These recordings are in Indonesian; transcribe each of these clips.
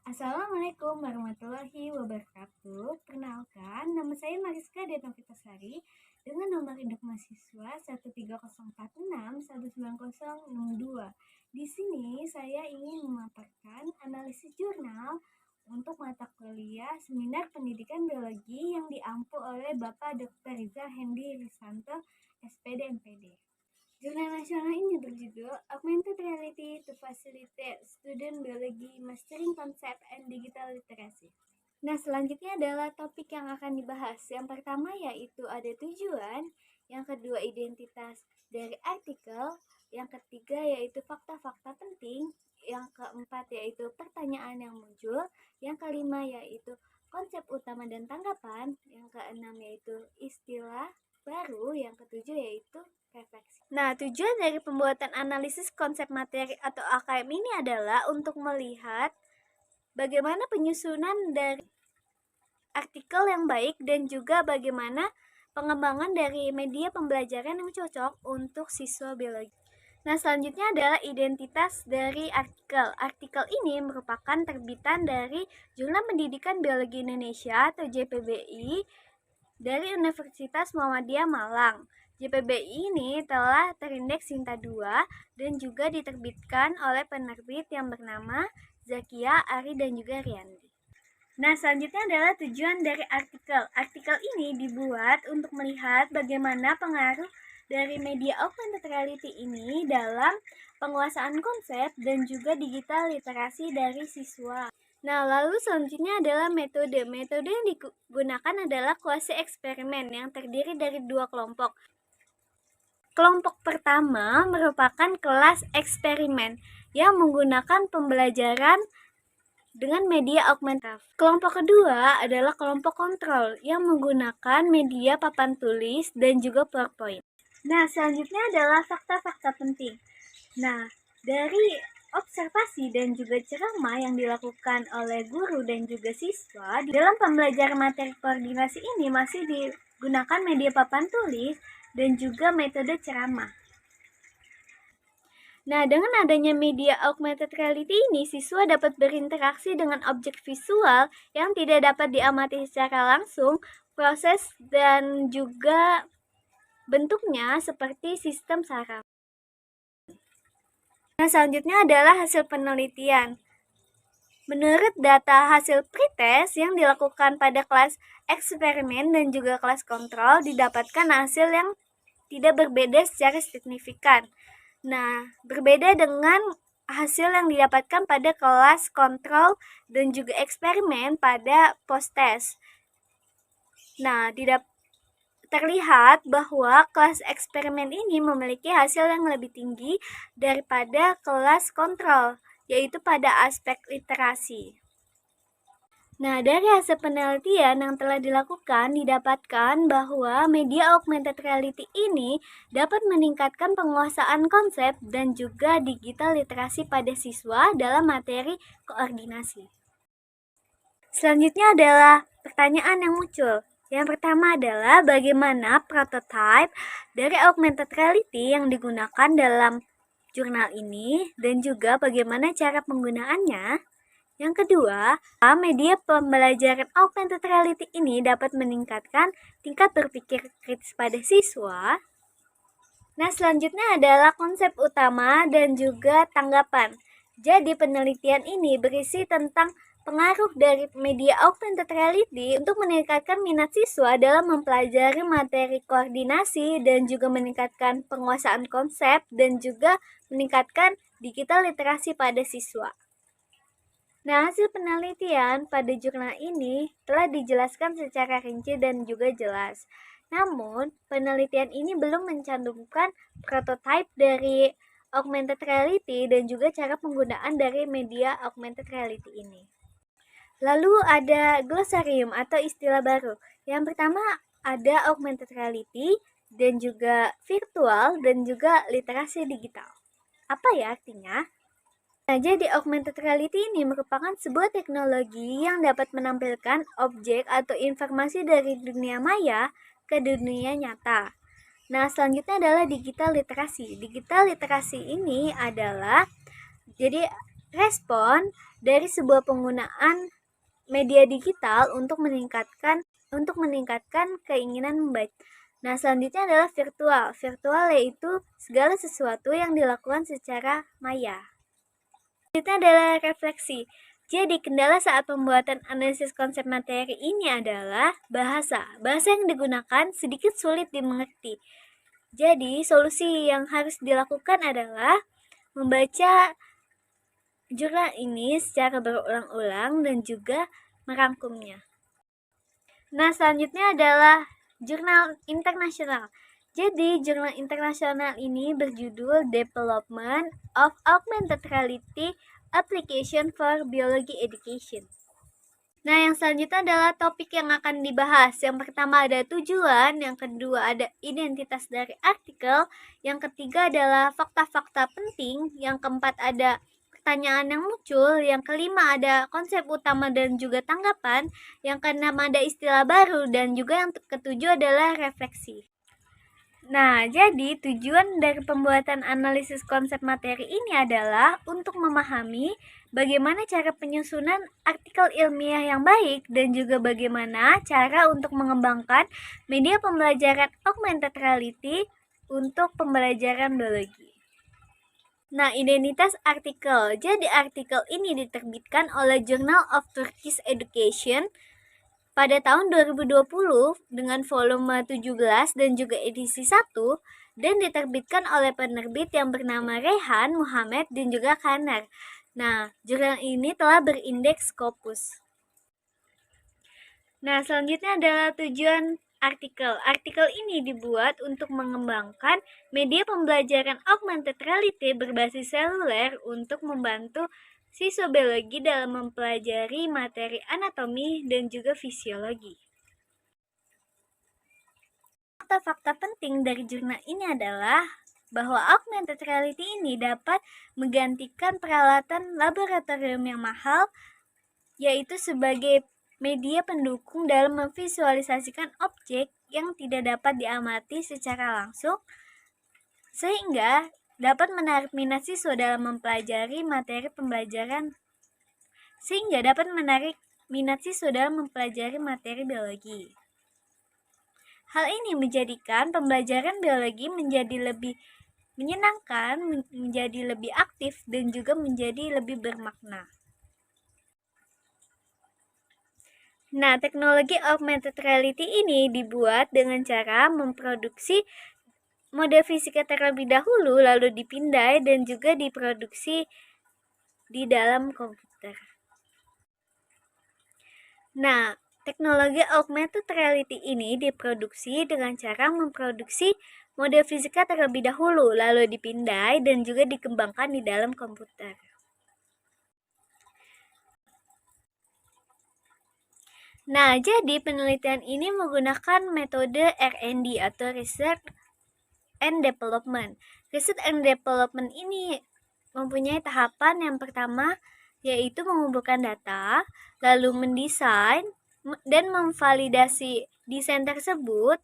Assalamualaikum warahmatullahi wabarakatuh. Perkenalkan, nama saya Mariska Denovitasari dengan nomor induk mahasiswa 130461902. Di sini saya ingin memaparkan analisis jurnal untuk mata kuliah Seminar Pendidikan Biologi yang diampu oleh Bapak Dr. Rizal Hendi Risanto, SPD MPD. Jurnal nasional ini berjudul Augmented Reality to Facilitate Student Biology Mastering Concept and Digital Literacy. Nah, selanjutnya adalah topik yang akan dibahas. Yang pertama yaitu ada tujuan, yang kedua identitas dari artikel, yang ketiga yaitu fakta-fakta penting, yang keempat yaitu pertanyaan yang muncul, yang kelima yaitu konsep utama dan tanggapan, yang keenam yaitu istilah baru, yang ketujuh yaitu refleksi. Nah, tujuan dari pembuatan analisis konsep materi atau AKM ini adalah untuk melihat bagaimana penyusunan dari artikel yang baik dan juga bagaimana pengembangan dari media pembelajaran yang cocok untuk siswa biologi. Nah, selanjutnya adalah identitas dari artikel. Artikel ini merupakan terbitan dari Jurnal Pendidikan Biologi Indonesia atau JPBI dari Universitas Muhammadiyah Malang. JPBI ini telah terindeks Sinta 2 dan juga diterbitkan oleh penerbit yang bernama Zakia, Ari, dan juga Riyandi. Nah, selanjutnya adalah tujuan dari artikel. Artikel ini dibuat untuk melihat bagaimana pengaruh dari media augmented reality ini dalam penguasaan konsep dan juga digital literasi dari siswa. Nah, lalu selanjutnya adalah metode. Metode yang digunakan adalah kuasi eksperimen yang terdiri dari dua kelompok. Kelompok pertama merupakan kelas eksperimen yang menggunakan pembelajaran dengan media augmented. Kelompok kedua adalah kelompok kontrol yang menggunakan media papan tulis dan juga PowerPoint. Nah, selanjutnya adalah fakta-fakta penting. Nah, dari observasi dan juga ceramah yang dilakukan oleh guru dan juga siswa dalam pembelajaran materi koordinasi ini masih digunakan media papan tulis dan juga metode ceramah. Nah, dengan adanya media augmented reality ini, siswa dapat berinteraksi dengan objek visual yang tidak dapat diamati secara langsung, proses dan juga bentuknya seperti sistem saraf. Nah, selanjutnya adalah hasil penelitian. Menurut data hasil pretest yang dilakukan pada kelas eksperimen dan juga kelas kontrol, didapatkan hasil yang tidak berbeda secara signifikan. Nah, berbeda dengan hasil yang didapatkan pada kelas kontrol dan juga eksperimen pada post-test. Nah, terlihat bahwa kelas eksperimen ini memiliki hasil yang lebih tinggi daripada kelas kontrol, yaitu pada aspek literasi. Nah, dari hasil penelitian yang telah dilakukan, didapatkan bahwa media augmented reality ini dapat meningkatkan penguasaan konsep dan juga digital literasi pada siswa dalam materi koordinasi. Selanjutnya adalah pertanyaan yang muncul. Yang pertama adalah bagaimana prototipe dari augmented reality yang digunakan dalam jurnal ini dan juga bagaimana cara penggunaannya. Yang kedua, media pembelajaran augmented reality ini dapat meningkatkan tingkat berpikir kritis pada siswa. Nah, selanjutnya adalah konsep utama dan juga tanggapan. Jadi, penelitian ini berisi tentang pengaruh dari media augmented reality untuk meningkatkan minat siswa dalam mempelajari materi koordinasi dan juga meningkatkan penguasaan konsep dan juga meningkatkan digital literasi pada siswa. Nah, hasil penelitian pada jurnal ini telah dijelaskan secara rinci dan juga jelas. Namun, penelitian ini belum mencantumkan prototipe dari augmented reality dan juga cara penggunaan dari media augmented reality ini. Lalu ada glossarium atau istilah baru. Yang pertama ada augmented reality dan juga virtual dan juga literasi digital. Apa ya artinya? Nah, jadi augmented reality ini merupakan sebuah teknologi yang dapat menampilkan objek atau informasi dari dunia maya ke dunia nyata. Nah, selanjutnya adalah digital literasi. Digital literasi ini adalah jadi respon dari sebuah penggunaan media digital untuk meningkatkan keinginan membaca. Nah, selanjutnya adalah virtual. Virtual yaitu segala sesuatu yang dilakukan secara maya. Selanjutnya adalah refleksi. Jadi, kendala saat pembuatan analisis konsep materi ini adalah bahasa. Bahasa yang digunakan sedikit sulit dimengerti. Jadi, solusi yang harus dilakukan adalah membaca jurnal ini secara berulang-ulang dan juga merangkumnya. Nah, selanjutnya adalah jurnal internasional. Jadi, jurnal internasional ini berjudul Development of Augmented Reality Application for Biology Education. Nah, yang selanjutnya adalah topik yang akan dibahas. Yang pertama ada tujuan, yang kedua ada identitas dari artikel, yang ketiga adalah fakta-fakta penting, yang keempat ada pertanyaan yang muncul, yang kelima ada konsep utama dan juga tanggapan, yang keenam ada istilah baru, dan juga yang ketujuh adalah refleksi. Nah, jadi tujuan dari pembuatan analisis konsep materi ini adalah untuk memahami bagaimana cara penyusunan artikel ilmiah yang baik dan juga bagaimana cara untuk mengembangkan media pembelajaran augmented reality untuk pembelajaran biologi. Nah, identitas artikel. Jadi artikel ini diterbitkan oleh Journal of Turkish Education pada tahun 2020 dengan volume 17 dan juga edisi 1 dan diterbitkan oleh penerbit yang bernama Rehan, Muhammad, dan juga Kanar. Nah, jurnal ini telah berindeks Scopus. Nah, selanjutnya adalah tujuan artikel. Artikel ini dibuat untuk mengembangkan media pembelajaran augmented reality berbasis seluler untuk membantu siswa biologi dalam mempelajari materi anatomi dan juga fisiologi. Fakta-fakta penting dari jurnal ini adalah bahwa augmented reality ini dapat menggantikan peralatan laboratorium yang mahal, yaitu sebagai media pendukung dalam memvisualisasikan objek yang tidak dapat diamati secara langsung, sehingga dapat menarik minat siswa dalam mempelajari materi biologi. Hal ini menjadikan pembelajaran biologi menjadi lebih menyenangkan, menjadi lebih aktif, dan juga menjadi lebih bermakna. Nah, teknologi augmented reality ini dibuat dengan cara memproduksi model fisika terlebih dahulu, lalu dipindai dan juga diproduksi di dalam komputer. Nah, teknologi augmented reality ini diproduksi dengan cara memproduksi model fisika terlebih dahulu, lalu dipindai dan juga dikembangkan di dalam komputer. Nah, jadi penelitian ini menggunakan metode R&D atau Research and Development. Research and Development ini mempunyai tahapan yang pertama, yaitu mengumpulkan data, lalu mendesain dan memvalidasi desain tersebut,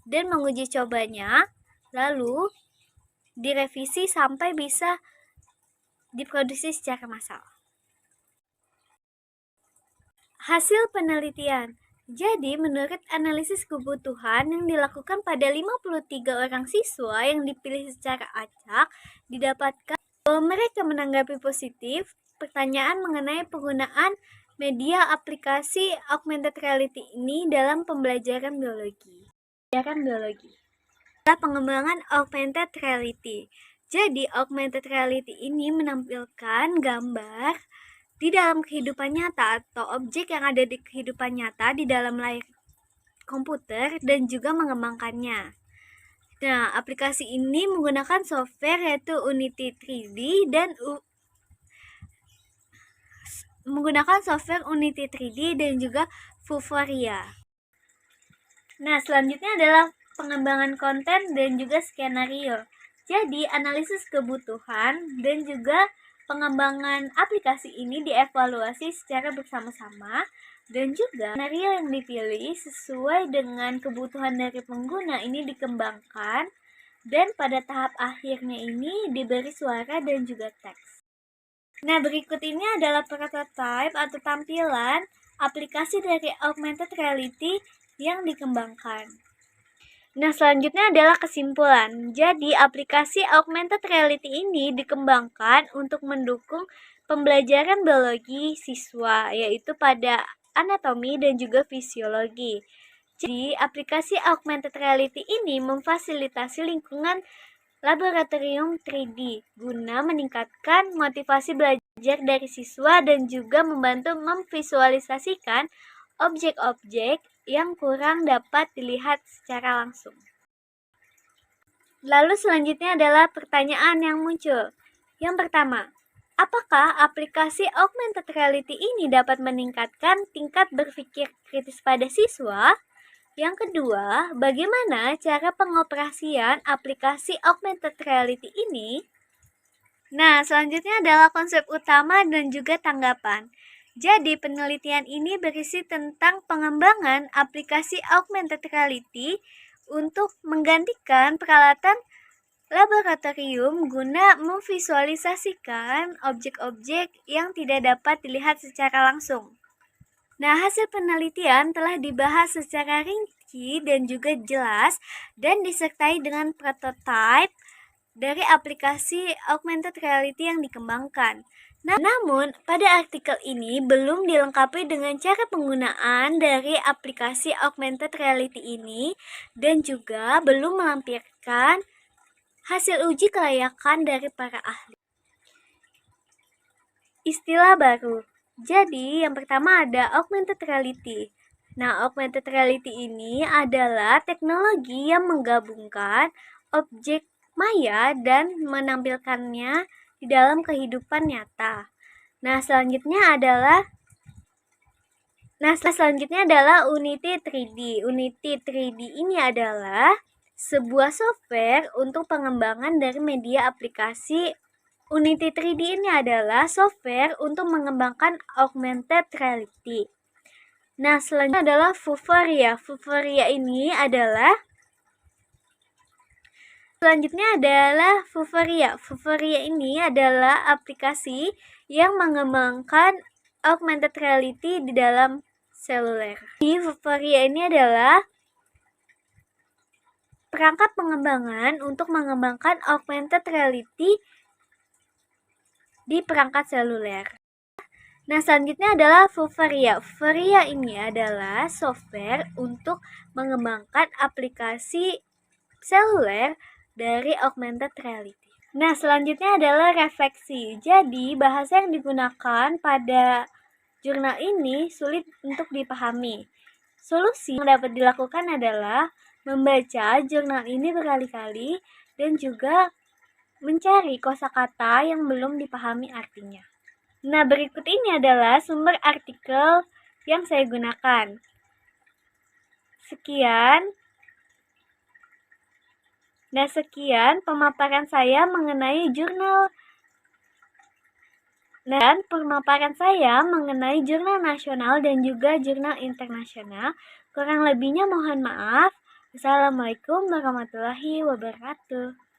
dan menguji cobanya, lalu direvisi sampai bisa diproduksi secara massal. Hasil penelitian. Jadi, menurut analisis kebutuhan yang dilakukan pada 53 orang siswa yang dipilih secara acak, didapatkan bahwa mereka menanggapi positif pertanyaan mengenai penggunaan media aplikasi augmented reality ini dalam pembelajaran biologi. Pengembangan augmented reality. Jadi, augmented reality ini menampilkan gambar di dalam kehidupan nyata atau objek yang ada di kehidupan nyata di dalam layar komputer dan juga mengembangkannya. Nah, aplikasi ini menggunakan software yaitu Unity 3D dan juga Vuforia. Nah, selanjutnya adalah pengembangan konten dan juga skenario. Jadi, analisis kebutuhan dan juga pengembangan aplikasi ini dievaluasi secara bersama-sama dan juga skenario yang dipilih sesuai dengan kebutuhan dari pengguna ini dikembangkan dan pada tahap akhirnya ini diberi suara dan juga teks. Nah, berikut ini adalah prototype atau tampilan aplikasi dari augmented reality yang dikembangkan. Nah, selanjutnya adalah kesimpulan. Jadi, aplikasi augmented reality ini dikembangkan untuk mendukung pembelajaran biologi siswa, yaitu pada anatomi dan juga fisiologi. Jadi, aplikasi augmented reality ini memfasilitasi lingkungan laboratorium 3D guna meningkatkan motivasi belajar dari siswa dan juga membantu memvisualisasikan objek-objek yang kurang dapat dilihat secara langsung. Lalu selanjutnya adalah pertanyaan yang muncul. Yang pertama, apakah aplikasi augmented reality ini dapat meningkatkan tingkat berpikir kritis pada siswa? Yang kedua, bagaimana cara pengoperasian aplikasi augmented reality ini? Nah, selanjutnya adalah konsep utama dan juga tanggapan. Jadi, penelitian ini berisi tentang pengembangan aplikasi augmented reality untuk menggantikan peralatan laboratorium guna memvisualisasikan objek-objek yang tidak dapat dilihat secara langsung. Nah, hasil penelitian telah dibahas secara rinci dan juga jelas dan disertai dengan prototipe dari aplikasi augmented reality yang dikembangkan. Namun, pada artikel ini belum dilengkapi dengan cara penggunaan dari aplikasi augmented reality ini dan juga belum melampirkan hasil uji kelayakan dari para ahli. Istilah baru. Jadi, yang pertama ada augmented reality. Nah, augmented reality ini adalah teknologi yang menggabungkan objek maya dan menampilkannya di dalam kehidupan nyata. Nah, selanjutnya adalah Unity 3D. Unity 3D ini adalah sebuah software untuk pengembangan dari media aplikasi. Unity 3D ini adalah software untuk mengembangkan augmented reality. Nah, selanjutnya adalah Vuforia. Vuforia ini adalah Vuforia ini adalah aplikasi yang mengembangkan augmented reality di dalam seluler. Vuforia ini adalah perangkat pengembangan untuk mengembangkan augmented reality di perangkat seluler. Nah, selanjutnya adalah Vuforia. Vuforia ini adalah software untuk mengembangkan aplikasi seluler dari augmented reality. Nah, selanjutnya adalah refleksi. Jadi, bahasa yang digunakan pada jurnal ini sulit untuk dipahami. Solusi yang dapat dilakukan adalah membaca jurnal ini berkali-kali dan juga mencari kosakata yang belum dipahami artinya. Nah, berikut ini adalah sumber artikel yang saya gunakan. Sekian pemaparan saya mengenai jurnal nasional dan juga jurnal internasional. Kurang lebihnya mohon maaf. Assalamualaikum warahmatullahi wabarakatuh.